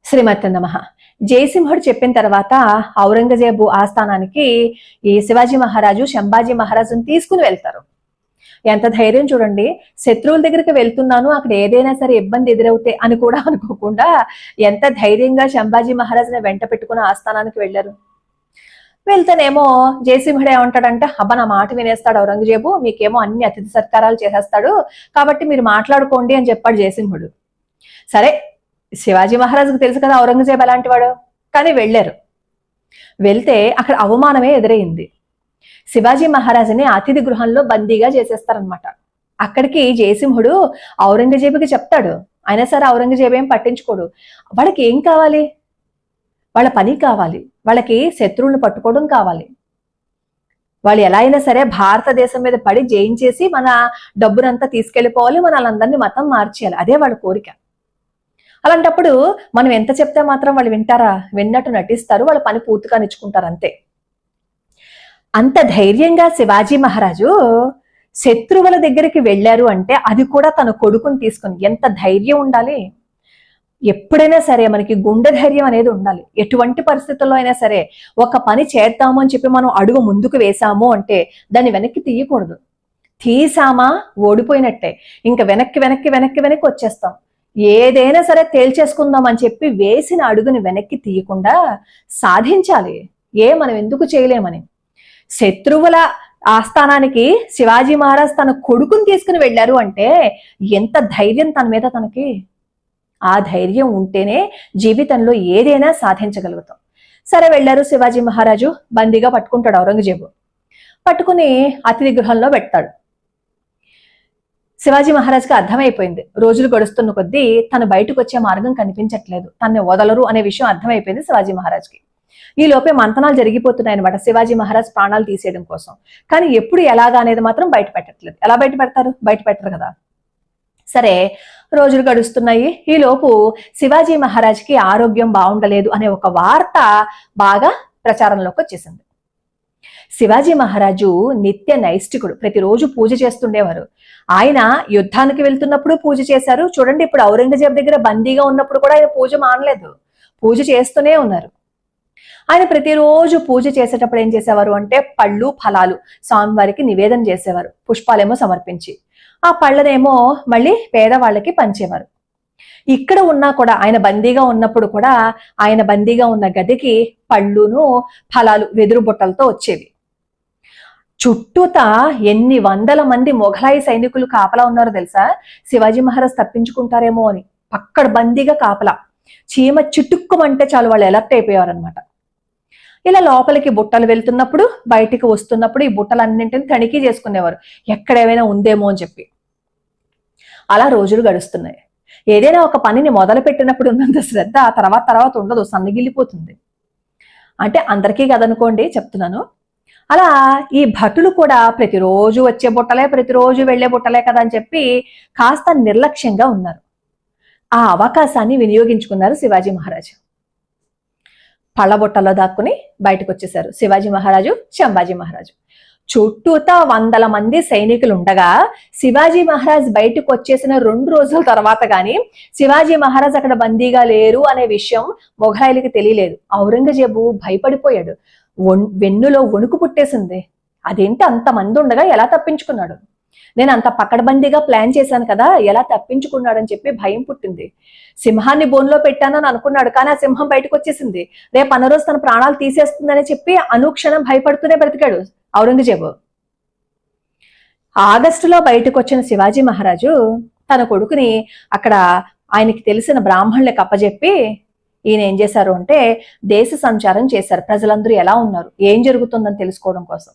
శ్రీమతి నమః. జయసింహుడు చెప్పిన తర్వాత ఔరంగజేబు ఆస్థానానికి ఈ శివాజీ మహారాజు శంభాజీ మహారాజుని తీసుకుని వెళ్తారు. ఎంత ధైర్యం చూడండి. శత్రువుల దగ్గరికి వెళ్తున్నాను, అక్కడ ఏదైనా సరే ఇబ్బంది ఎదురవుతే అని కూడా అనుకోకుండా ఎంత ధైర్యంగా శంభాజీ మహారాజుని వెంట పెట్టుకుని ఆస్థానానికి వెళ్ళారు. వెళ్తేనేమో జయసింహుడు ఏమంటాడంటే, అబ్బా నా మాట వినేస్తాడు ఔరంగజేబు, మీకేమో అన్ని అతిథి సత్కారాలు చేసేస్తాడు, కాబట్టి మీరు మాట్లాడుకోండి అని చెప్పాడు జయసింహుడు. సరే, శివాజీ మహారాజుకు తెలుసు కదా ఔరంగజేబు ఎలాంటి వాడు. కానీ వెళ్ళారు. వెళ్తే అక్కడ అవమానమే ఎదురైంది. శివాజీ మహారాజుని అతిథి గృహంలో బందీగా చేసేస్తారనమాట. అక్కడికి జయసింహుడు ఔరంగజేబుకి చెప్తాడు. అయినా సరే ఔరంగజేబు ఏం పట్టించుకోడు. వాళ్ళకి ఏం కావాలి? వాళ్ళ పని కావాలి, వాళ్ళకి శత్రువులను పట్టుకోవడం కావాలి. వాళ్ళు ఎలా అయినా సరే భారతదేశం మీద పడి జయించేసి మన డబ్బునంతా తీసుకెళ్లిపోవాలి, మన వాళ్ళందరినీ మతం మార్చేయాలి, అదే వాళ్ళ కోరిక. అలాంటప్పుడు మనం ఎంత చెప్తే మాత్రం వాళ్ళు వింటారా? విన్నట్టు నటిస్తారు, వాళ్ళ పని పూర్తిగా నిచ్చుకుంటారు అంతే. అంత ధైర్యంగా శివాజీ మహారాజు శత్రువుల దగ్గరికి వెళ్ళారు అంటే అది కూడా తన కొడుకుని తీసుకుని. ఎంత ధైర్యం ఉండాలి! ఎప్పుడైనా సరే మనకి గుండె ధైర్యం అనేది ఉండాలి. ఎటువంటి పరిస్థితుల్లో అయినా సరే ఒక పని చేద్దాము అని చెప్పి మనం అడుగు ముందుకు వేసాము అంటే దాన్ని వెనక్కి తీయకూడదు. తీసామా ఓడిపోయినట్టే. ఇంకా వెనక్కి వెనక్కి వెనక్కి వెనక్కి వచ్చేస్తాం. ఏదైనా సరే తేల్చేసుకుందాం అని చెప్పి వేసిన అడుగుని వెనక్కి తీయకుండా సాధించాలి. మనం ఎందుకు చేయలేమని. శత్రువుల ఆస్థానానికి శివాజీ మహారాజ్ తన కొడుకుని తీసుకుని వెళ్ళారు అంటే ఎంత ధైర్యం తన మీద తనకి. ఆ ధైర్యం ఉంటేనే జీవితంలో ఏదైనా సాధించగలుగుతాం. సరే వెళ్ళారు. శివాజీ మహారాజు బందీగా పట్టుకుంటాడు ఔరంగజేబు. పట్టుకుని అతిథి గృహంలో పెడతాడు. శివాజీ మహారాజ్కి అర్థమైపోయింది. రోజులు గడుస్తున్న కొద్దీ తను బయటకు వచ్చే మార్గం కనిపించట్లేదు, తనని వదలరు అనే విషయం అర్థమైపోయింది శివాజీ మహారాజ్కి. ఈ లోపే మంతనాలు జరిగిపోతున్నాయి అనమాట శివాజీ మహారాజ్ ప్రాణాలు తీసేయడం కోసం. కానీ ఎప్పుడు ఎలాగా అనేది మాత్రం బయట పెట్టట్లేదు. ఎలా బయట పెడతారు? బయట పెట్టరు కదా. సరే, రోజులు గడుస్తున్నాయి. ఈ లోపు శివాజీ మహారాజ్కి ఆరోగ్యం బాగుండలేదు అనే ఒక వార్త బాగా ప్రచారంలోకి వచ్చేసింది. శివాజీ మహారాజు నిత్య నైష్టికుడు, ప్రతిరోజు పూజ చేస్తుండేవారు. ఆయన యుద్ధానికి వెళ్తున్నప్పుడు పూజ చేశారు. చూడండి, ఇప్పుడు ఔరంగజేబు దగ్గర బందీగా ఉన్నప్పుడు కూడా ఆయన పూజ మానలేదు, పూజ చేస్తూనే ఉన్నారు. ఆయన ప్రతిరోజు పూజ చేసేటప్పుడు ఏం చేసేవారు అంటే పళ్ళు ఫలాలు స్వామివారికి నివేదన చేసేవారు, పుష్పాలేమో సమర్పించి. ఆ పళ్ళనేమో మళ్ళీ పేదవాళ్ళకి పంచేవారు. ఇక్కడ ఉన్నా కూడా ఆయన బందీగా ఉన్నప్పుడు కూడా ఆయన బందీగా ఉన్న గదికి పళ్ళును ఫలాలు వెదురు బుట్టలతో వచ్చేవి. చుట్టూతా ఎన్ని వందల మంది మొఘలాయి సైనికులు కాపలా ఉన్నారో తెలుసా? శివాజీ మహారాజ్ తప్పించుకుంటారేమో అని పక్కడ బందీగా కాపలా. చీమ చిటుక్కుమంటే చాలు వాళ్ళు ఎలర్ట్ అయిపోయారు అనమాట. ఇలా లోపలికి బుట్టలు వెళ్తున్నప్పుడు బయటికి వస్తున్నప్పుడు ఈ బుట్టలన్నింటిని తనిఖీ చేసుకునేవారు, ఎక్కడేమైనా ఉందేమో అని చెప్పి. అలా రోజులు గడుస్తున్నాయి. ఏదైనా ఒక పనిని మొదలు పెట్టినప్పుడు ఉన్నంత శ్రద్ధ ఆ తర్వాత ఉండదు, సన్నగిల్లిపోతుంది. అంటే అందరికీ కదనుకోండి చెప్తున్నాను. అలా ఈ భటులు కూడా ప్రతిరోజు వచ్చే బుట్టలే, ప్రతిరోజు వెళ్లే బుట్టలే కదా అని చెప్పి కాస్త నిర్లక్ష్యంగా ఉన్నారు. ఆ అవకాశాన్ని వినియోగించుకున్నారు శివాజీ మహారాజు. పళ్ళ బుట్టలో దాక్కుని బయటకు వచ్చేశారు శివాజీ మహారాజు, శంభాజీ మహారాజు. చుట్టూతా వందల మంది సైనికులు ఉండగా శివాజీ మహారాజ్ బయటకు వచ్చేసిన 2 రోజుల తర్వాత గాని శివాజీ మహారాజ్ అక్కడ బందీగా లేరు అనే విషయం మొఘలాయిలకి తెలియలేదు. ఔరంగజేబు భయపడిపోయాడు. వెన్నులో వణుకు పుట్టేసింది. అదేంటి అంతమంది ఉండగా ఎలా తప్పించుకున్నాడు? నేను అంత పకడ్బందీగా ప్లాన్ చేశాను కదా, ఎలా తప్పించుకున్నాడని చెప్పి భయం పుట్టింది. సింహాన్ని బోన్లో పెట్టానని అనుకున్నాడు, కానీ ఆ సింహం బయటకు వచ్చేసింది. రేపు అన్న రోజు తన ప్రాణాలు తీసేస్తుందని చెప్పి అనుక్షణం భయపడుతూనే బ్రతికాడు ఔరంగజేబు. ఆగస్టులో బయటకు వచ్చిన శివాజీ మహారాజు తన కొడుకుని అక్కడ ఆయనకి తెలిసిన బ్రాహ్మణులకు అప్పజెప్పి ఈయన ఏం చేశారు అంటే దేశ సంచారం చేశారు. ప్రజలందరూ ఎలా ఉన్నారు, ఏం జరుగుతుందని తెలుసుకోవడం కోసం.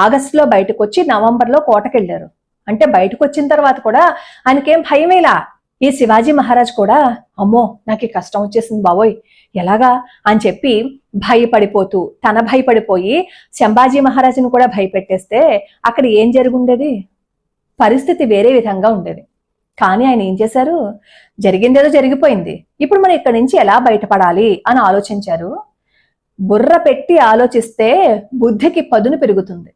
ఆగస్టులో బయటకు వచ్చి నవంబర్లో కోటకెళ్లారు. అంటే బయటకు వచ్చిన తర్వాత కూడా ఆయనకేం భయమేలా. ఈ శివాజీ మహారాజ్ కూడా అమ్మో నాకు ఈ కష్టం వచ్చేసింది బాబోయ్ ఎలాగా అని చెప్పి భయపడిపోతూ భయపడిపోయి శంభాజీ మహారాజును కూడా భయపెట్టేస్తే అక్కడ ఏం జరుగుండేది? పరిస్థితి వేరే విధంగా ఉండేది. కానీ ఆయన ఏం చేశారు? జరిగిందేదో జరిగిపోయింది, ఇప్పుడు మనం ఇక్కడి నుంచి ఎలా బయటపడాలి అని ఆలోచించారు. బుర్ర పెట్టి ఆలోచిస్తే బుద్ధికి పదును పెరుగుతుంది.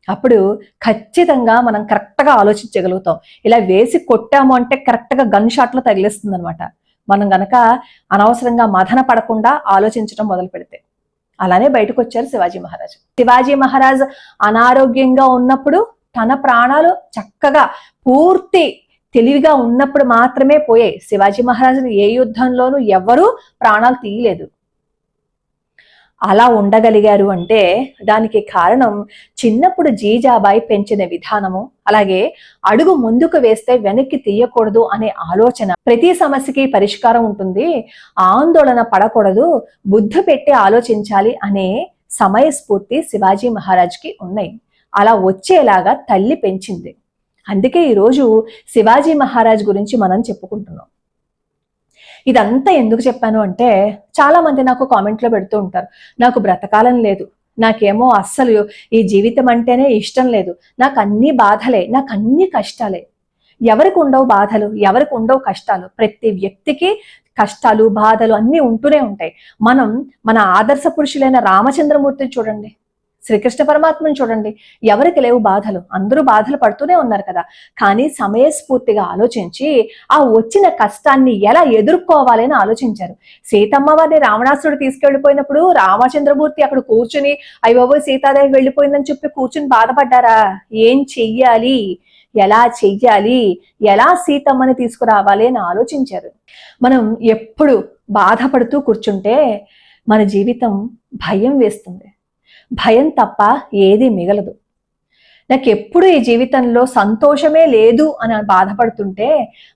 అప్పుడు ఖచ్చితంగా మనం కరెక్ట్గా ఆలోచించగలుగుతాం. ఇలా వేసి కొట్టాము అంటే కరెక్ట్గా గన్ షాట్లో తగిలిస్తుంది అనమాట. మనం గనక అనవసరంగా మదన పడకుండా ఆలోచించడం మొదలు పెడితే. అలానే బయటకు వచ్చారు శివాజీ మహారాజ్. శివాజీ మహారాజ్ అనారోగ్యంగా ఉన్నప్పుడు తన ప్రాణాలు చక్కగా పూర్తి తెలివిగా ఉన్నప్పుడు మాత్రమే పోయాయి. శివాజీ మహారాజుని ఏ యుద్ధంలోనూ ఎవరూ ప్రాణాలు తీయలేదు. అలా ఉండగలిగారు అంటే దానికి కారణం చిన్నప్పుడు జీజాబాయి పెంచిన విధానము, అలాగే అడుగు ముందుకు వేస్తే వెనక్కి తీయకూడదు అనే ఆలోచన. ప్రతి సమస్యకి పరిష్కారం ఉంటుంది, ఆందోళన పడకూడదు, బుద్ధి పెట్టి ఆలోచించాలి అనే సమయస్ఫూర్తి శివాజీ మహారాజ్కి ఉన్నాయి. అలా వచ్చేలాగా తల్లి పెంచింది. అందుకే ఈరోజు శివాజీ మహారాజ్ గురించి మనం చెప్పుకుంటున్నాం. ఇదంతా ఎందుకు చెప్పాను అంటే, చాలా మంది నాకు కామెంట్లో పెడుతూ ఉంటారు, నాకు బ్రతకాలని లేదు, నాకేమో అస్సలు ఈ జీవితం అంటేనే ఇష్టం లేదు, నాకు అన్ని బాధలే, నాకు అన్ని కష్టాలే. ఎవరికి ఉండవు బాధలు, ఎవరికి ఉండవు కష్టాలు? ప్రతి వ్యక్తికి కష్టాలు బాధలు అన్నీ ఉంటూనే ఉంటాయి. మనం మన ఆదర్శ పురుషులైన రామచంద్రమూర్తిని చూడండి, శ్రీకృష్ణ పరమాత్మని చూడండి, ఎవరికి లేవు బాధలు? అందరూ బాధలు పడుతూనే ఉన్నారు కదా. కానీ సమయస్ఫూర్తిగా ఆలోచించి ఆ వచ్చిన కష్టాన్ని ఎలా ఎదుర్కోవాలి అని ఆలోచించారు. సీతమ్మ వారిని రావణాసురుడు తీసుకెళ్లిపోయినప్పుడు రామచంద్రమూర్తి అక్కడ కూర్చుని అయ్యో సీతాదేవి వెళ్ళిపోయిందని చెప్పి కూర్చుని బాధపడ్డారా? ఏం చెయ్యాలి, ఎలా చెయ్యాలి, ఎలా సీతమ్మని తీసుకురావాలి అని ఆలోచించారు. మనం ఎప్పుడు బాధపడుతూ కూర్చుంటే మన జీవితం భయం వేస్తుంది. భయం తప్ప ఏది మిగలదు. నాకు ఎప్పుడు ఈ జీవితంలో సంతోషమే లేదు అని బాధపడుతుంటే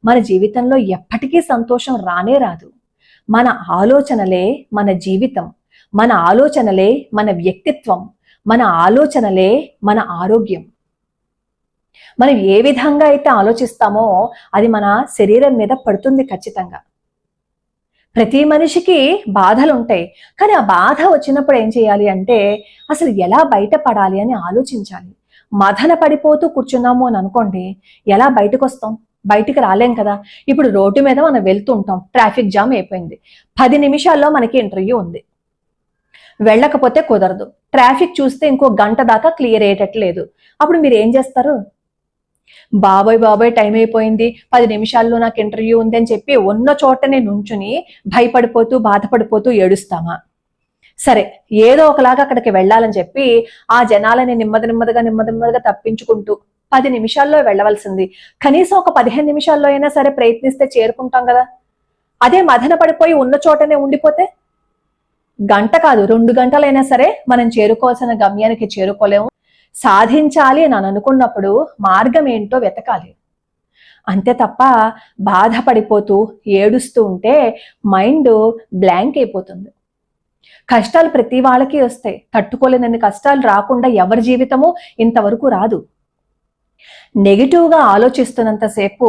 మన జీవితంలో ఎప్పటికీ సంతోషం రానే రాదు. మన ఆలోచనలే మన జీవితం, మన ఆలోచనలే మన వ్యక్తిత్వం, మన ఆలోచనలే మన ఆరోగ్యం. మనం ఏ విధంగా అయితే ఆలోచిస్తామో అది మన శరీరం మీద పడుతుంది ఖచ్చితంగా. ప్రతి మనిషికి బాధలు ఉంటాయి, కానీ ఆ బాధ వచ్చినప్పుడు ఏం చేయాలి అంటే అసలు ఎలా బయటపడాలి అని ఆలోచించాలి. మదన పడిపోతూ కూర్చున్నాము అని అనుకోండి, ఎలా బయటకు వస్తాం? బయటికి రాలేం కదా. ఇప్పుడు రోడ్డు మీద మనం వెళ్తుంటాం, ట్రాఫిక్ జామ్ అయిపోయింది, 10 నిమిషాల్లో మనకి ఇంటర్వ్యూ ఉంది, వెళ్ళకపోతే కుదరదు. ట్రాఫిక్ చూస్తే ఇంకో గంట దాకా క్లియర్ అయ్యేటట్లేదు. అప్పుడు మీరు ఏం చేస్తారు? బాబాయ్ టైం అయిపోయింది, 10 నిమిషాల్లో నాకు ఇంటర్వ్యూ ఉంది అని చెప్పి ఉన్న చోటనే నుంచుని భయపడిపోతూ బాధపడిపోతూ ఏడుస్తామా? సరే, ఏదో ఒకలాగా అక్కడికి వెళ్ళాలని చెప్పి ఆ జనాలని నెమ్మదిగా తప్పించుకుంటూ 10 నిమిషాల్లో వెళ్ళవలసింది కనీసం ఒక 15 నిమిషాల్లో అయినా సరే ప్రయత్నిస్తే చేరుకుంటాం కదా. అదే మదన పడిపోయి ఉన్న చోటనే ఉండిపోతే గంట కాదు 2 గంటలైనా సరే మనం చేరుకోవాల్సిన గమ్యానికి చేరుకోలేము. సాధించాలి అని అనుకున్నప్పుడు మార్గం ఏంటో వెతకాలి. అంతే తప్ప బాధపడిపోతూ ఏడుస్తూ ఉంటే మైండ్ బ్లాంక్ అయిపోతుంది. కష్టాలు ప్రతి వాళ్ళకి వస్తాయి, తట్టుకోలేనన్ని కష్టాలు రాకుండా ఎవరి జీవితము ఇంతవరకు రాదు. నెగిటివ్గా ఆలోచిస్తున్నంతసేపు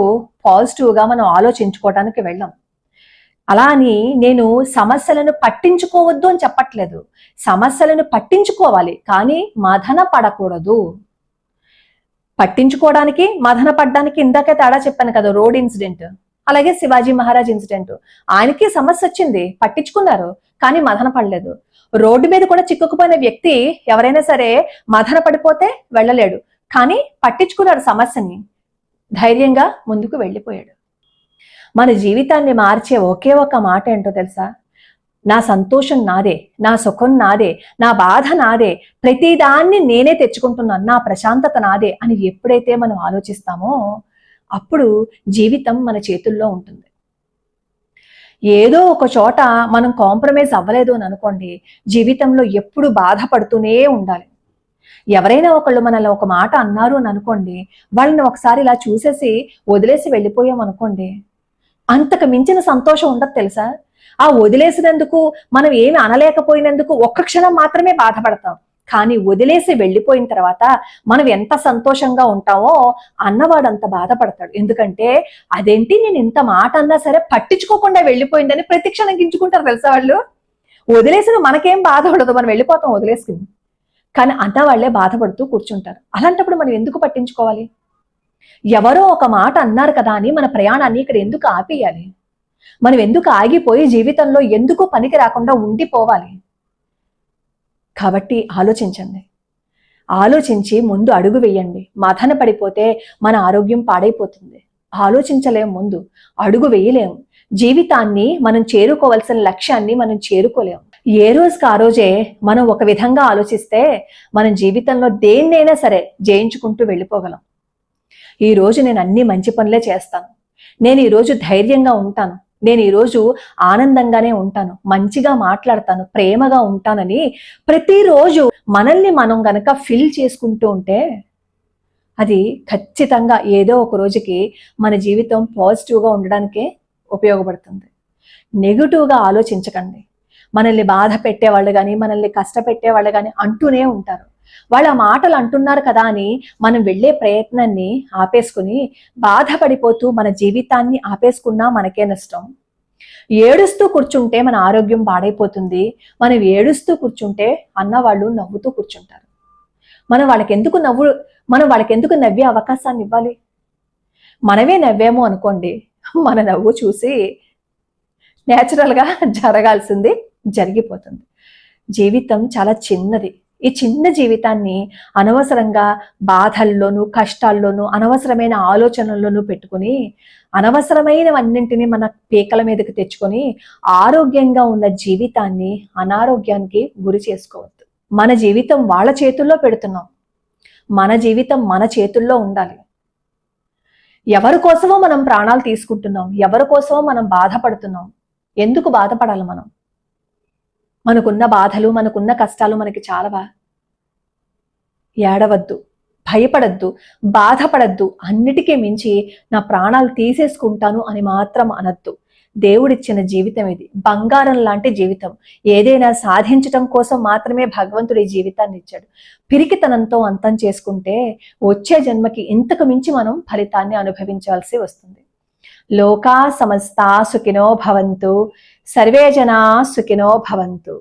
పాజిటివ్గా మనం ఆలోచించుకోవడానికి వెళ్ళాం. అలా అని నేను సమస్యలను పట్టించుకోవద్దు అని చెప్పట్లేదు, సమస్యలను పట్టించుకోవాలి, కానీ మదన పడకూడదు. పట్టించుకోవడానికి మదన పడ్డానికి ఇందాకే తేడా చెప్పాను కదా, రోడ్ ఇన్సిడెంట్, అలాగే శివాజీ మహారాజ్ ఇన్సిడెంట్. ఆయనకి సమస్య వచ్చింది, పట్టించుకున్నారు, కానీ మదన పడలేదు. రోడ్డు మీద కూడా చిక్కుకుపోయిన వ్యక్తి ఎవరైనా సరే మదన పడిపోతే వెళ్ళలేడు, కానీ పట్టించుకున్నాడు సమస్యని, ధైర్యంగా ముందుకు వెళ్ళిపోయాడు. మన జీవితాన్ని మార్చే ఒకే ఒక మాట ఏంటో తెలుసా? నా సంతోషం నాదే, నా సుఖం నాదే, నా బాధ నాదే, ప్రతిదాన్ని నేనే తెచ్చుకుంటున్నాను, నా ప్రశాంతత నాదే అని ఎప్పుడైతే మనం ఆలోచిస్తామో అప్పుడు జీవితం మన చేతుల్లో ఉంటుంది. ఏదో ఒక చోట మనం కాంప్రమైజ్ అవ్వలేదు అని అనుకోండి, జీవితంలో ఎప్పుడు బాధపడుతూనే ఉండాలి. ఎవరైనా ఒకళ్ళు మనల్ని ఒక మాట అన్నారు అని అనుకోండి, వాళ్ళని ఒకసారి ఇలా చూసేసి వదిలేసి వెళ్ళిపోయాం అనుకోండి, అంతకు మించిన సంతోషం ఉండదు తెలుసా. ఆ వదిలేసినందుకు, మనం ఏమి అనలేకపోయినందుకు ఒక్క క్షణం మాత్రమే బాధపడతాం, కానీ వదిలేసి వెళ్ళిపోయిన తర్వాత మనం ఎంత సంతోషంగా ఉంటామో అన్నవాడు అంత బాధపడతాడు. ఎందుకంటే అదేంటి నేను ఇంత మాట అన్నా సరే పట్టించుకోకుండా వెళ్ళిపోయిందని ప్రతి క్షణం గించుకుంటారు తెలుసా వాళ్ళు. వదిలేసిన మనకేం బాధ ఉండదు, మనం వెళ్ళిపోతాం వదిలేసుకుని, కానీ అన్నవాళ్లే బాధపడుతూ కూర్చుంటారు. అలాంటప్పుడు మనం ఎందుకు పట్టించుకోవాలి? ఎవరో ఒక మాట అన్నారు కదా అని మన ప్రయాణాన్ని ఇక్కడ ఎందుకు ఆపేయాలి? మనం ఎందుకు ఆగిపోయి జీవితంలో ఎందుకు పనికి రాకుండా ఉండిపోవాలి? కాబట్టి ఆలోచించండి, ఆలోచించి ముందు అడుగు వేయండి. మదన పడిపోతే మన ఆరోగ్యం పాడైపోతుంది. ఆలోచించలేము, ముందు అడుగు వేయలేము. జీవితాన్ని మనం చేరుకోవాల్సిన లక్ష్యాన్ని మనం చేరుకోలేము. ఏ రోజుకి ఆ రోజే మనం ఒక విధంగా ఆలోచిస్తే మన జీవితంలో దేన్నైనా సరే జయించుకుంటూ వెళ్ళిపోగలం. ఈ రోజు నేను అన్ని మంచి పనులే చేస్తాను, నేను ఈరోజు ధైర్యంగా ఉంటాను, నేను ఈరోజు ఆనందంగానే ఉంటాను, మంచిగా మాట్లాడతాను, ప్రేమగా ఉంటానని ప్రతిరోజు మనల్ని మనం గనక ఫిల్ చేసుకుంటూ ఉంటే అది ఖచ్చితంగా ఏదో ఒక రోజుకి మన జీవితం పాజిటివ్గా ఉండడానికే ఉపయోగపడుతుంది. నెగిటివ్గా ఆలోచించకండి. మనల్ని బాధ పెట్టేవాళ్ళు కానీ, మనల్ని కష్టపెట్టేవాళ్ళు కానీ అంటూనే ఉంటారు. వాళ్ళ మాటలు అంటున్నారు కదా అని మనం వెళ్ళే ప్రయత్నాన్ని ఆపేసుకుని బాధపడిపోతూ మన జీవితాన్ని ఆపేసుకున్నా మనకే నష్టం. ఏడుస్తూ కూర్చుంటే మన ఆరోగ్యం పాడైపోతుంది. మనం ఏడుస్తూ కూర్చుంటే అన్నవాళ్ళు నవ్వుతూ కూర్చుంటారు. మనం వాళ్ళకెందుకు నవ్వే అవకాశాన్ని ఇవ్వాలి? మనమే నవ్వేమో అనుకోండి, మన నవ్వు చూసి నేచురల్గా జరగాల్సింది జరిగిపోతుంది. జీవితం చాలా చిన్నది. ఈ చిన్న జీవితాన్ని అనవసరంగా బాధల్లోనూ కష్టాల్లోనూ అనవసరమైన ఆలోచనల్లోనూ పెట్టుకుని అనవసరమైనవన్నింటినీ మన పీకల మీదకి తెచ్చుకొని ఆరోగ్యంగా ఉన్న జీవితాన్ని అనారోగ్యానికి గురి చేసుకోవద్దు. మన జీవితం వాళ్ళ చేతుల్లో పెడుతున్నాం. మన జీవితం మన చేతుల్లో ఉండాలి. ఎవరి కోసమో మనం ప్రాణాలు తీసుకుంటున్నాం, ఎవరి కోసమో మనం బాధపడుతున్నాం. ఎందుకు బాధపడాలి? మనకున్న బాధలు, మనకున్న కష్టాలు మనకి చాలవా? ఏడవద్దు, భయపడద్దు, బాధపడద్దు. అన్నిటికీ మించి నా ప్రాణాలు తీసేసుకుంటాను అని మాత్రం అనద్దు. దేవుడిచ్చిన జీవితం ఇది, బంగారం లాంటి జీవితం. ఏదైనా సాధించటం కోసం మాత్రమే భగవంతుడు ఈ జీవితాన్ని ఇచ్చాడు. పిరికితనంతో అంతం చేసుకుంటే వచ్చే జన్మకి ఇంతకు మించి మనం ఫలితాన్ని అనుభవించాల్సి వస్తుంది. లోకా సమస్తా సుఖినో భవంతు, సర్వే జనా సుఖినో భవంతు.